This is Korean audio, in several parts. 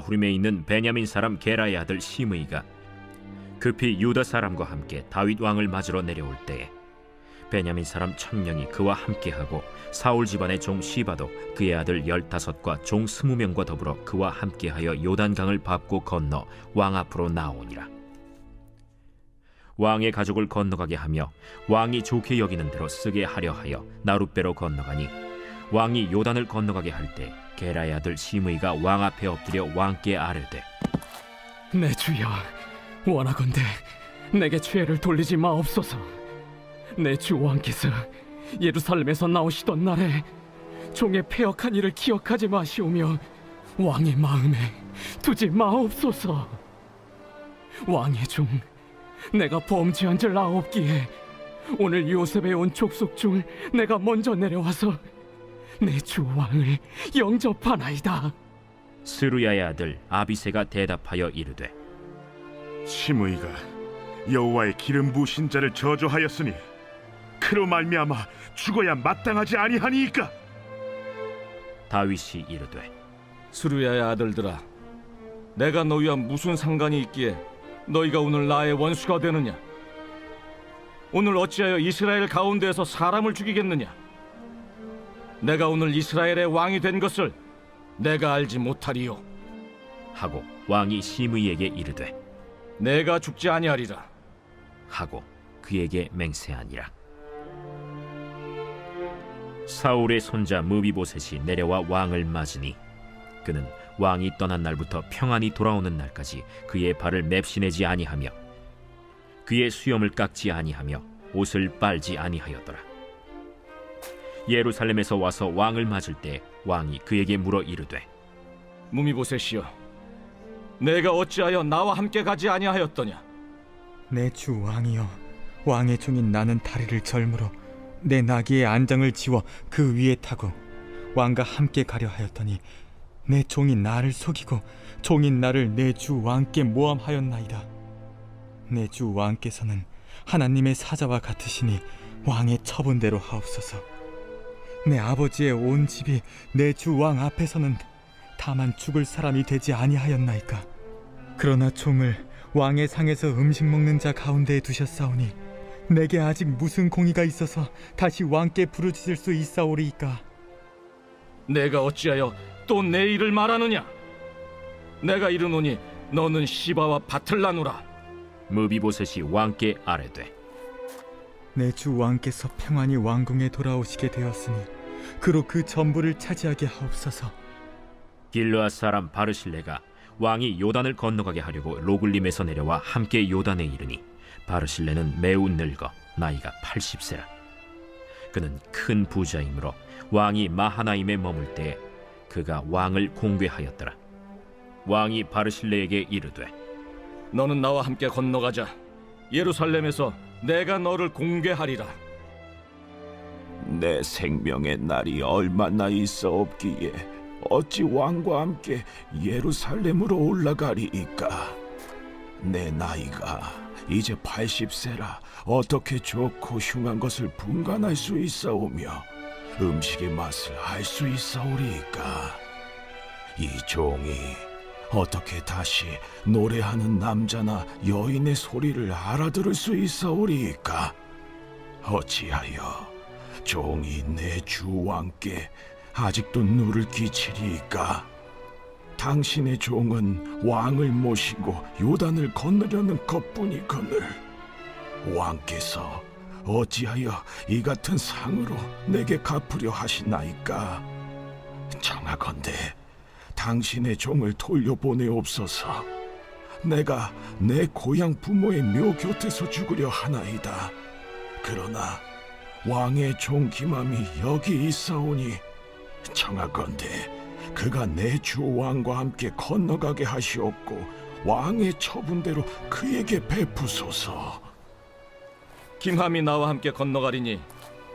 바후림에 있는 베냐민 사람 게라의 아들 시므이가 급히 유다 사람과 함께 다윗 왕을 맞으러 내려올 때에 베냐민 사람 1000명이 그와 함께하고 사울 집안의 종 시바도 그의 아들 15과 종 20명과 더불어 그와 함께하여 요단강을 밟고 건너 왕 앞으로 나오니라. 왕의 가족을 건너가게 하며 왕이 좋게 여기는 대로 쓰게 하려 하여 나룻배로 건너가니 왕이 요단을 건너가게 할 때 게라의 아들 시므이가 왕 앞에 엎드려 왕께 아뢰되 내 주여, 원하건대 내게 죄를 돌리지 마옵소서. 내 주 왕께서 예루살렘에서 나오시던 날에 종의 패역한 일을 기억하지 마시오며 왕의 마음에 두지 마옵소서. 왕의 종 내가 범죄한 줄 아옵기에 오늘 요셉에 온 족속 중 내가 먼저 내려와서 내 주 왕을 영접하나이다. 스루야의 아들 아비새가 대답하여 이르되 시므이가 여호와의 기름 부으신 자를 저주하였으니 그로 말미암아 죽어야 마땅하지 아니하니이까. 다윗이 이르되 스루야의 아들들아, 내가 너희와 무슨 상관이 있기에 너희가 오늘 나의 원수가 되느냐? 오늘 어찌하여 이스라엘 가운데에서 사람을 죽이겠느냐? 내가 오늘 이스라엘의 왕이 된 것을 내가 알지 못하리요. 하고 왕이 시므이에게 이르되 내가 죽지 아니하리라. 하고 그에게 맹세하니라. 사울의 손자 무비보셋이 내려와 왕을 맞으니 그는 왕이 떠난 날부터 평안히 돌아오는 날까지 그의 발을 맵시내지 아니하며 그의 수염을 깎지 아니하며 옷을 빨지 아니하였더라. 예루살렘에서 와서 왕을 맞을 때 왕이 그에게 물어 이르되 무미보셋이여, 내가 어찌하여 나와 함께 가지 아니하였더냐? 내 주 왕이여, 왕의 종인 나는 다리를 절므로 내 나귀의 안장을 지워 그 위에 타고 왕과 함께 가려 하였더니 내 종이 나를 속이고 종인 나를 내 주 왕께 모함하였나이다. 내 주 왕께서는 하나님의 사자와 같으시니 왕의 처분대로 하옵소서. 내 아버지의 온 집이 내 주 왕 앞에서는 다만 죽을 사람이 되지 아니하였나이까. 그러나 종을 왕의 상에서 음식 먹는 자 가운데에 두셨사오니 내게 아직 무슨 공의가 있어서 다시 왕께 부르짖을 수 있사오리이까. 내가 어찌하여 또 내 일을 말하느냐? 내가 이르노니 너는 시바와 밭을 나누라. 무비보셋이 왕께 아뢰되 내 주 왕께서 평안히 왕궁에 돌아오시게 되었으니 그로 그 전부를 차지하게 하옵소서. 길르앗 사람 바르실레가 왕이 요단을 건너가게 하려고 로글림에서 내려와 함께 요단에 이르니 바르실레는 매우 늙어 나이가 80세라. 그는 큰 부자이므로 왕이 마하나임에 머물 때에 그가 왕을 공궤하였더라. 왕이 바르실레에게 이르되 너는 나와 함께 건너가자. 예루살렘에서 내가 너를 공궤하리라. 내 생명의 날이 얼마나 있어 없기에 어찌 왕과 함께 예루살렘으로 올라가리이까. 내 나이가 이제 80세라 어떻게 좋고 흉한 것을 분간할 수 있사오며 음식의 맛을 알 수 있사오리이까. 이 종이 어떻게 다시 노래하는 남자나 여인의 소리를 알아들을 수 있사오리이까. 어찌하여 종이 내 주 왕께 아직도 누를 끼치리이까. 당신의 종은 왕을 모시고 요단을 건너려는 것뿐이거늘 왕께서 어찌하여 이 같은 상으로 내게 갚으려 하시나이까. 청하건대 당신의 종을 돌려보내옵소서. 내가 내 고향 부모의 묘 곁에서 죽으려 하나이다. 그러나 왕의 종 기맘이 여기 있사오니 청하건대 그가 내 주 왕과 함께 건너가게 하시옵고 왕의 처분대로 그에게 베푸소서. 김함이 나와 함께 건너가리니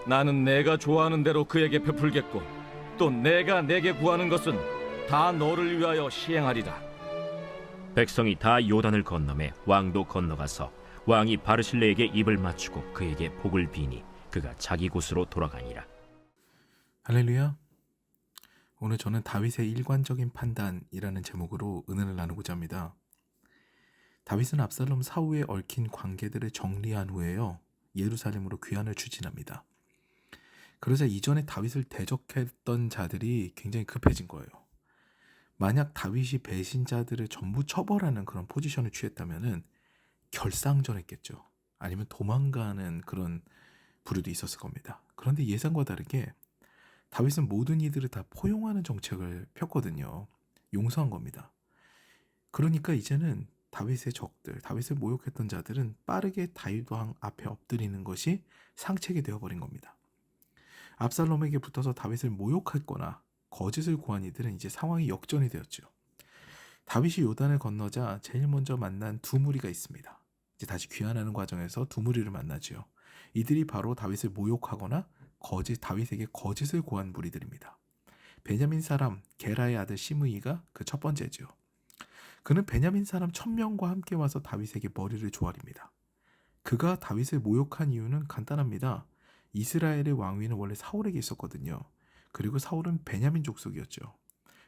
나는 내가 좋아하는 대로 그에게 베풀겠고 또 내가 내게 구하는 것은 다 너를 위하여 시행하리라. 백성이 다 요단을 건너매 왕도 건너가서 왕이 바르실레에게 입을 맞추고 그에게 복을 비니 그가 자기 곳으로 돌아가니라. 할렐루야. 오늘 저는 다윗의 일관적인 판단이라는 제목으로 은혜를 나누고자 합니다. 다윗은 압살롬 사후에 얽힌 관계들을 정리한 후에요. 예루살렘으로 귀환을 추진합니다. 그러자 이전에 다윗을 대적했던 자들이 굉장히 급해진 거예요. 만약 다윗이 배신자들을 전부 처벌하는 그런 포지션을 취했다면은 결상전했겠죠. 아니면 도망가는 그런 부류도 있었을 겁니다. 그런데 예상과 다르게 다윗은 모든 이들을 다 포용하는 정책을 폈거든요. 용서한 겁니다. 그러니까 이제는 다윗의 적들, 다윗을 모욕했던 자들은 빠르게 다윗 왕 앞에 엎드리는 것이 상책이 되어버린 겁니다. 압살롬에게 붙어서 다윗을 모욕했거나 거짓을 고한 이들은 이제 상황이 역전이 되었죠. 다윗이 요단을 건너자 제일 먼저 만난 두 무리가 있습니다. 이제 다시 귀환하는 과정에서 두 무리를 만나죠. 이들이 바로 다윗을 모욕하거나 다윗에게 거짓을 고한 무리들입니다. 베냐민 사람 게라의 아들 시므이가 그 첫 번째죠. 그는 베냐민 사람 1000명과 함께 와서 다윗에게 머리를 조아립니다. 그가 다윗을 모욕한 이유는 간단합니다. 이스라엘의 왕위는 원래 사울에게 있었거든요. 그리고 사울은 베냐민 족속이었죠.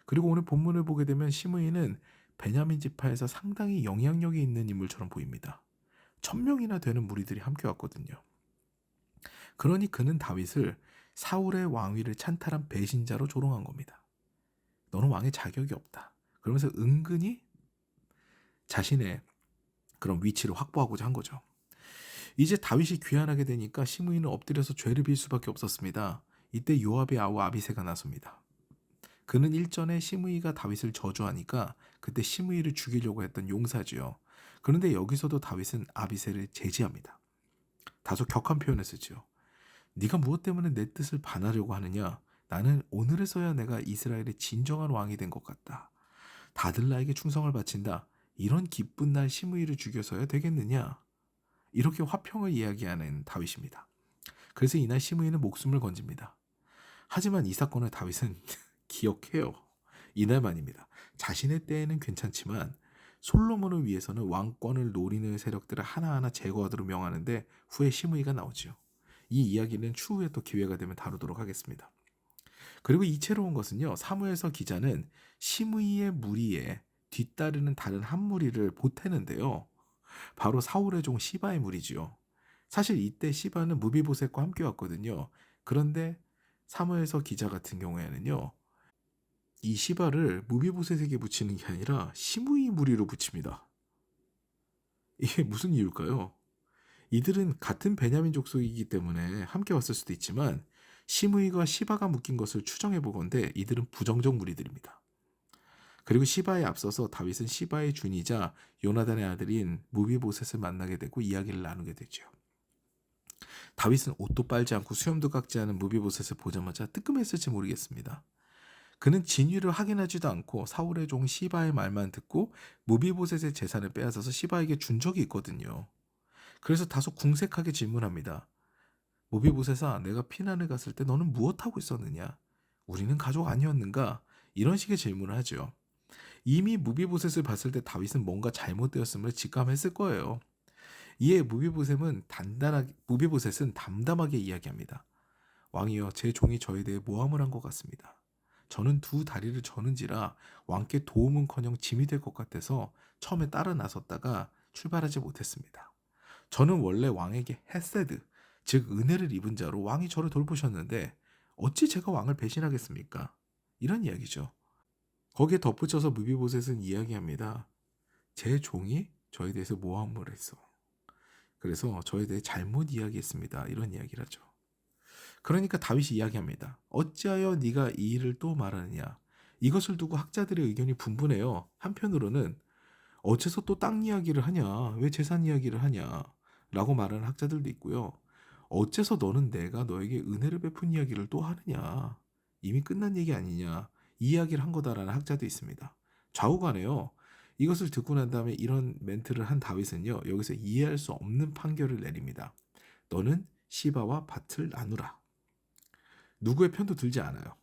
그리고 오늘 본문을 보게 되면 시므이는 베냐민 지파에서 상당히 영향력이 있는 인물처럼 보입니다. 1000명이나 되는 무리들이 함께 왔거든요. 그러니 그는 다윗을 사울의 왕위를 찬탈한 배신자로 조롱한 겁니다. 너는 왕의 자격이 없다. 그러면서 은근히 자신의 그런 위치를 확보하고자 한 거죠. 이제 다윗이 귀환하게 되니까 시므이는 엎드려서 죄를 빌 수밖에 없었습니다. 이때 요압의 아우 아비새가 나섭니다. 그는 일전에 시므이가 다윗을 저주하니까 그때 시므이를 죽이려고 했던 용사지요. 그런데 여기서도 다윗은 아비새를 제지합니다. 다소 격한 표현을 쓰죠. 네가 무엇 때문에 내 뜻을 반하려고 하느냐? 나는 오늘에서야 내가 이스라엘의 진정한 왕이 된 것 같다. 다들 나에게 충성을 바친다. 이런 기쁜 날 시므이를 죽여서야 되겠느냐? 이렇게 화평을 이야기하는 다윗입니다. 그래서 이날 시므이는 목숨을 건집니다. 하지만 이 사건을 다윗은 기억해요. 이날만입니다. 자신의 때에는 괜찮지만 솔로몬을 위해서는 왕권을 노리는 세력들을 하나하나 제거하도록 명하는데 후에 시므이가 나오죠. 이 이야기는 추후에 또 기회가 되면 다루도록 하겠습니다. 그리고 이채로운 것은요. 사무엘서 기자는 시므이의 무리에 뒤따르는 다른 한 무리를 보태는데요. 바로 사울의 종 시바의 무리지요. 사실 이때 시바는 무비보셋과 함께 왔거든요. 그런데 사무엘서 기자 같은 경우에는요. 이 시바를 무비보셋에게 붙이는 게 아니라 시므이 무리로 붙입니다. 이게 무슨 이유일까요? 이들은 같은 베냐민 족속이기 때문에 함께 왔을 수도 있지만 시므이가 시바가 묶인 것을 추정해 보건대 이들은 부정적 무리들입니다. 그리고 시바에 앞서서 다윗은 시바의 준이자 요나단의 아들인 무비보셋을 만나게 되고 이야기를 나누게 되죠. 다윗은 옷도 빨지 않고 수염도 깎지 않은 무비보셋을 보자마자 뜨끔했을지 모르겠습니다. 그는 진위를 확인하지도 않고 사울의 종 시바의 말만 듣고 무비보셋의 재산을 빼앗아서 시바에게 준 적이 있거든요. 그래서 다소 궁색하게 질문합니다. 무비보셋아, 내가 피난을 갔을 때 너는 무엇하고 있었느냐? 우리는 가족 아니었는가? 이런 식의 질문을 하죠. 이미 무비보셋을 봤을 때 다윗은 뭔가 잘못되었음을 직감했을 거예요. 이에 무비보셋은 담담하게 이야기합니다. 왕이여, 제 종이 저에 대해 모함을 한 것 같습니다. 저는 두 다리를 저는지라 왕께 도움은커녕 짐이 될 것 같아서 처음에 따라 나섰다가 출발하지 못했습니다. 저는 원래 왕에게 헤세드, 즉 은혜를 입은 자로 왕이 저를 돌보셨는데 어찌 제가 왕을 배신하겠습니까? 이런 이야기죠. 거기에 덧붙여서 무비보셋은 이야기합니다. 제 종이 저에 대해서 모함을 했어. 그래서 저에 대해 잘못 이야기했습니다. 이런 이야기를 하죠. 그러니까 다윗이 이야기합니다. 어찌하여 네가 이 일을 또 말하느냐? 이것을 두고 학자들의 의견이 분분해요. 한편으로는 어째서 또 땅 이야기를 하냐? 왜 재산 이야기를 하냐? 라고 말하는 학자들도 있고요. 어째서 너는 내가 너에게 은혜를 베푼 이야기를 또 하느냐? 이미 끝난 얘기 아니냐? 이 이야기를 한 거다라는 학자도 있습니다. 좌우간에요. 이것을 듣고 난 다음에 이런 멘트를 한 다윗은요. 여기서 이해할 수 없는 판결을 내립니다. 너는 시바와 밭을 나누라. 누구의 편도 들지 않아요.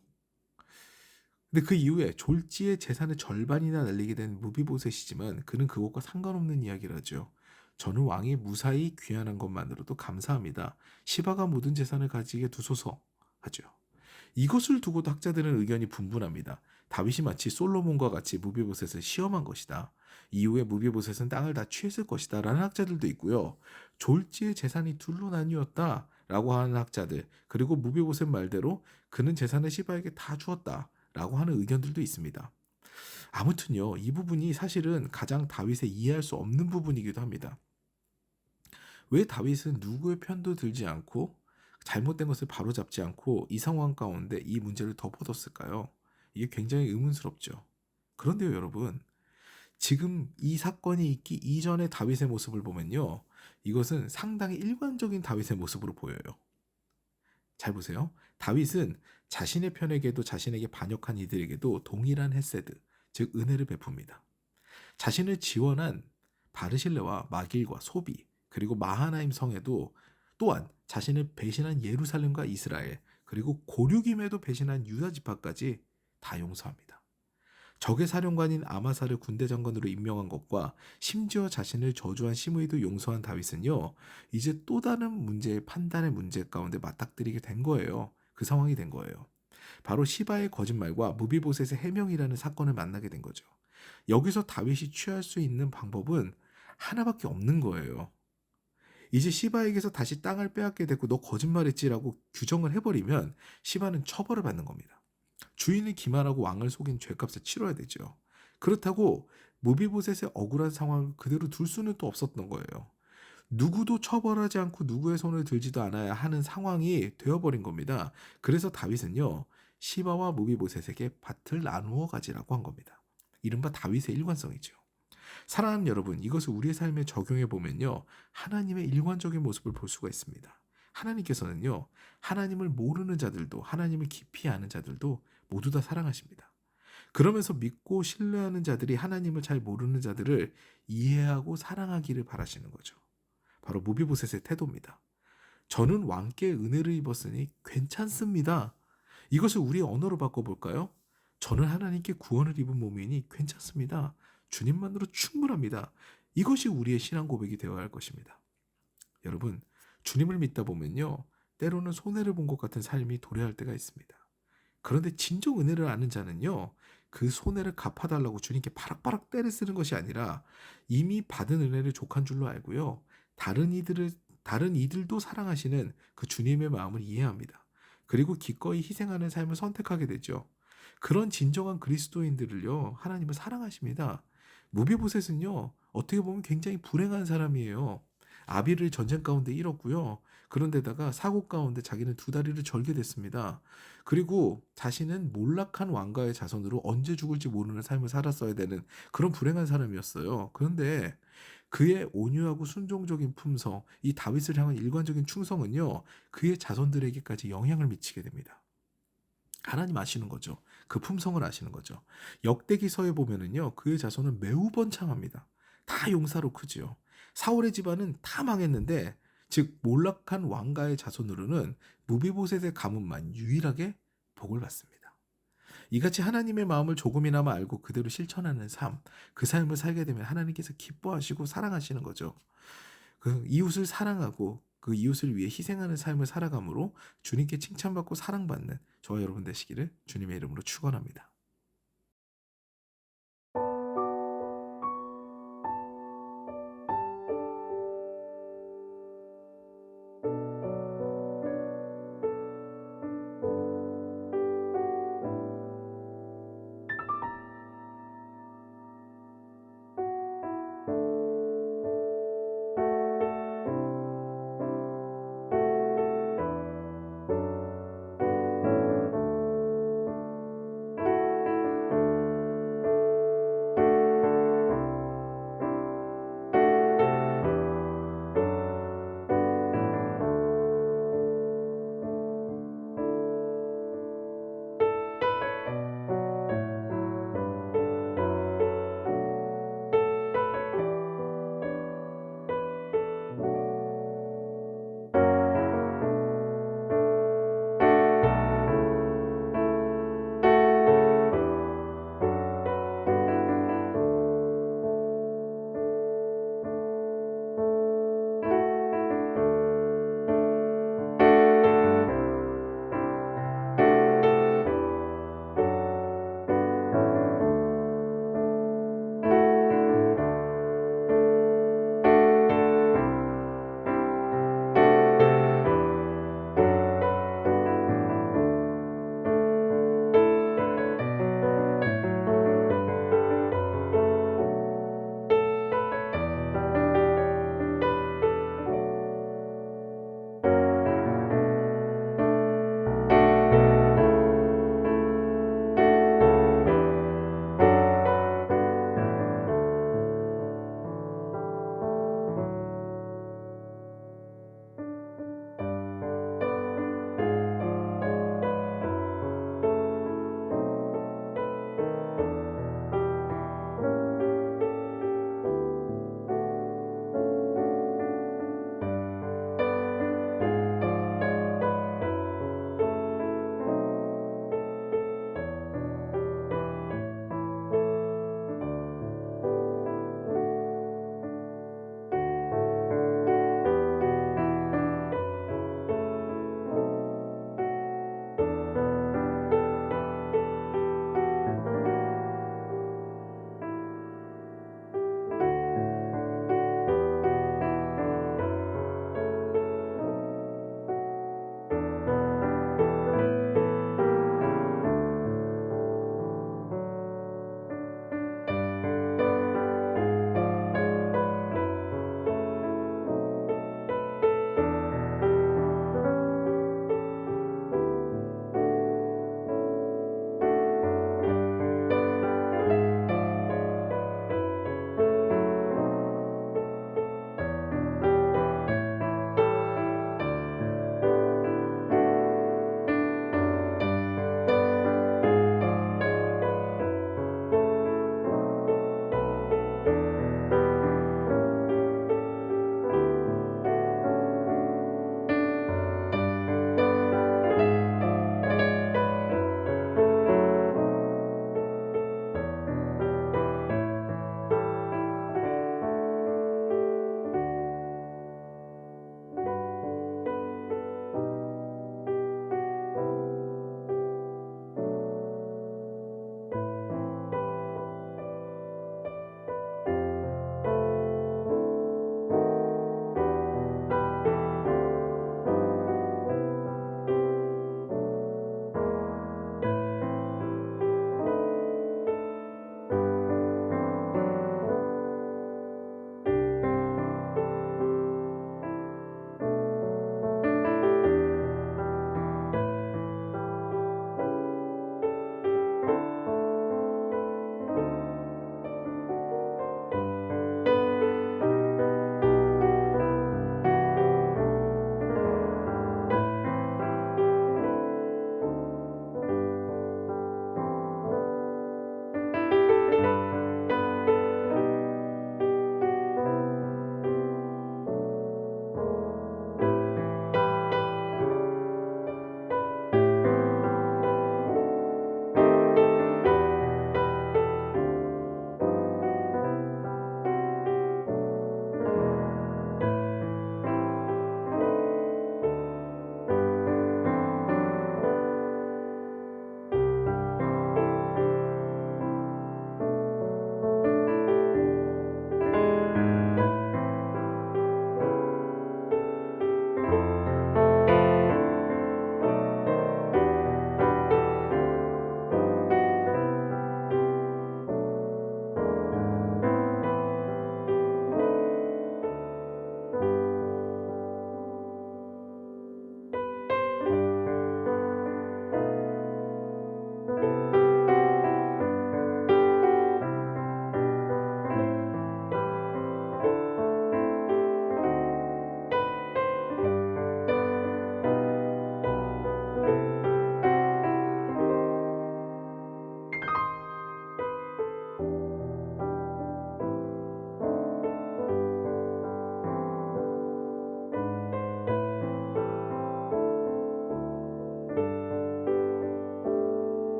근데 그 이후에 졸지에 재산의 절반이나 날리게 된 무비보셋이지만 그는 그것과 상관없는 이야기를 하죠. 저는 왕이 무사히 귀환한 것만으로도 감사합니다. 시바가 모든 재산을 가지게 두소서 하죠. 이것을 두고도 학자들은 의견이 분분합니다. 다윗이 마치 솔로몬과 같이 무비보셋을 시험한 것이다. 이후에 무비보셋은 땅을 다 취했을 것이다 라는 학자들도 있고요. 졸지의 재산이 둘로 나뉘었다 라고 하는 학자들, 그리고 무비보셋 말대로 그는 재산을 시바에게 다 주었다 라고 하는 의견들도 있습니다. 아무튼요, 이 부분이 사실은 가장 다윗의 이해할 수 없는 부분이기도 합니다. 왜 다윗은 누구의 편도 들지 않고 잘못된 것을 바로잡지 않고 이 상황 가운데 이 문제를 덮어뒀을까요? 이게 굉장히 의문스럽죠. 그런데요, 여러분, 지금 이 사건이 있기 이전의 다윗의 모습을 보면요, 이것은 상당히 일관적인 다윗의 모습으로 보여요. 잘 보세요. 다윗은 자신의 편에게도 자신에게 반역한 이들에게도 동일한 헤세드, 즉 은혜를 베풉니다. 자신을 지원한 바르실레와 마길과 소비, 그리고 마하나임 성에도 또한 자신을 배신한 예루살렘과 이스라엘, 그리고 고륙임에도 배신한 유다 지파까지 다 용서합니다. 적의 사령관인 아마사를 군대 장관으로 임명한 것과 심지어 자신을 저주한 시므이도 용서한 다윗은요, 이제 또 다른 문제의 판단의 문제 가운데 맞닥뜨리게 된 거예요. 그 상황이 된 거예요. 바로 시바의 거짓말과 무비보셋의 해명이라는 사건을 만나게 된 거죠. 여기서 다윗이 취할 수 있는 방법은 하나밖에 없는 거예요. 이제 시바에게서 다시 땅을 빼앗게 됐고 너 거짓말했지라고 규정을 해버리면 시바는 처벌을 받는 겁니다. 주인을 기만하고 왕을 속인 죄값을 치러야 되죠. 그렇다고 무비보셋의 억울한 상황을 그대로 둘 수는 또 없었던 거예요. 누구도 처벌하지 않고 누구의 손을 들지도 않아야 하는 상황이 되어버린 겁니다. 그래서 다윗은요, 시바와 무비보셋에게 밭을 나누어 가지라고 한 겁니다. 이른바 다윗의 일관성이죠. 사랑하는 여러분, 이것을 우리의 삶에 적용해 보면요, 하나님의 일관적인 모습을 볼 수가 있습니다. 하나님께서는요, 하나님을 모르는 자들도 하나님을 깊이 아는 자들도 모두 다 사랑하십니다. 그러면서 믿고 신뢰하는 자들이 하나님을 잘 모르는 자들을 이해하고 사랑하기를 바라시는 거죠. 바로 무비보셋의 태도입니다. 저는 왕께 은혜를 입었으니 괜찮습니다. 이것을 우리의 언어로 바꿔볼까요? 저는 하나님께 구원을 입은 몸이니 괜찮습니다. 주님만으로 충분합니다. 이것이 우리의 신앙 고백이 되어야 할 것입니다. 여러분, 주님을 믿다 보면요, 때로는 손해를 본 것 같은 삶이 도래할 때가 있습니다. 그런데 진정 은혜를 아는 자는요, 그 손해를 갚아달라고 주님께 바락바락 때를 쓰는 것이 아니라 이미 받은 은혜를 족한 줄로 알고요, 다른 이들도 사랑하시는 그 주님의 마음을 이해합니다. 그리고 기꺼이 희생하는 삶을 선택하게 되죠. 그런 진정한 그리스도인들을요, 하나님은 사랑하십니다. 무비보셋은요, 어떻게 보면 굉장히 불행한 사람이에요. 아비를 전쟁 가운데 잃었고요. 그런데다가 사고 가운데 자기는 두 다리를 절게 됐습니다. 그리고 자신은 몰락한 왕가의 자손으로 언제 죽을지 모르는 삶을 살았어야 되는 그런 불행한 사람이었어요. 그런데 그의 온유하고 순종적인 품성, 이 다윗을 향한 일관적인 충성은요, 그의 자손들에게까지 영향을 미치게 됩니다. 하나님 아시는 거죠. 그 품성을 아시는 거죠. 역대기서에 보면은요, 그의 자손은 매우 번창합니다. 다 용사로 크지요. 사울의 집안은 다 망했는데, 즉 몰락한 왕가의 자손으로는 무비보셋의 가문만 유일하게 복을 받습니다. 이같이 하나님의 마음을 조금이나마 알고 그대로 실천하는 삶, 그 삶을 살게 되면 하나님께서 기뻐하시고 사랑하시는 거죠. 그 이웃을 사랑하고 그 이웃을 위해 희생하는 삶을 살아감으로 주님께 칭찬받고 사랑받는 저와 여러분 되시기를 주님의 이름으로 축원합니다.